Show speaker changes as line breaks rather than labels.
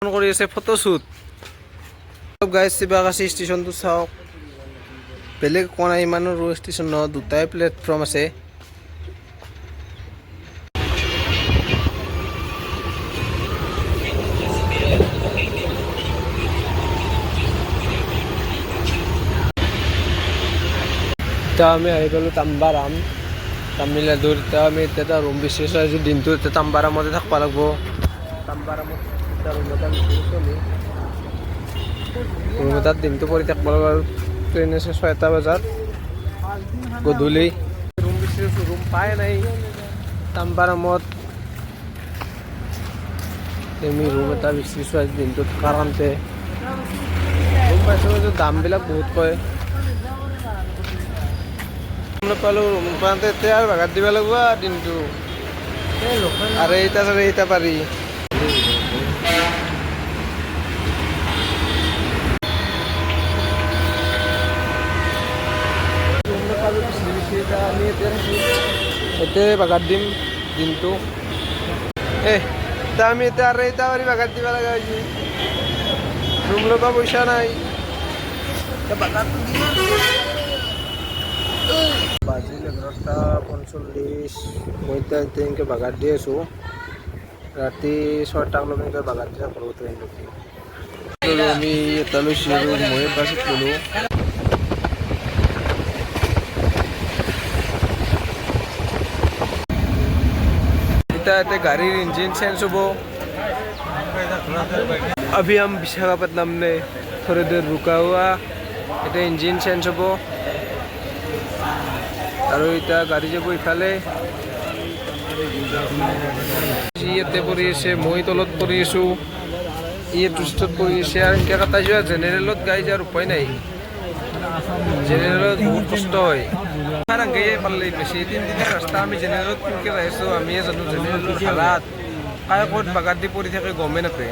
কৰি আছে photoshoot guys শিৱাগাছি ষ্টেচনটো চাওক বেলেগ কোৱা নাই ইমানো ৰো ষ্টেচন নহয় দুটাই প্লেটফৰ্ম আছে এতিয়া আমি আহি পালোঁ তাম্বাৰাম তামিলনাডুৰ এতিয়া আমি এটা ৰুম বিচাৰিছোঁ আজি দিনটো এতিয়া তাম্বাৰামতে থাকিব লাগিব তাম্বাৰামত এটা ৰুম এটা বিচাৰিছোঁ আমি ৰুম এটাত দিনটো পৰি থাকিব লাগিব আৰু ট্ৰেইন আছে 6টা বজাত গধূলি ৰুম বিচাৰিছোঁ ৰুম পাই নাই তাম্বাৰামত আমি ৰুম এটা বিচাৰিছোঁ আজি দিনটো থকাৰ কাৰণতে ৰুম পাইছোঁ কিন্তু দামবিলাক বহুত কয় নাপালোঁ ৰুম পাওঁতে এতিয়া আৰু ভাগাত দিব লাগিব দিনটো আৰু এইটা পাৰি আমি এতিয়া ভাগাত দিম দিনটো এতিয়া আমি এতিয়া আৰু এইটা পাৰি ভাগাত দিব লগা হৈছে ৰুম ল'ব পইচা নাই বাজিল 11:45 মই এতিয়া এনেকৈ বাগাত দি আছোঁ ৰাতি 6টালৈকে বাগাত দিয়া কৰোঁ ট্ৰেইনলৈকে আমি এটা লৈছোঁ আৰু মই বাছত ল'লোঁ এতিয়া गाड़ी इंजन चेंज हो अभी हम विशाखापट्टनम में थोड़ी देर रुका हुआ इतना इंजन चेंज हो और इतना गाड़ी जब इफाले इतने पड़ी आसे मैं तलत पड़ी आसो टुस्टत पड़ी आसे और इनके कटा जो जेनेरेलत गाई जार उपाय नहीं जेनेरेलत बहुत कष्ट है आगे पाले बेसि 3 दिन रास्ता आम जेनेरेलत किनके जाइছো আমি জানো जेनेरेलर हालात काय कत बागात दी पड़ी थे गमे नापे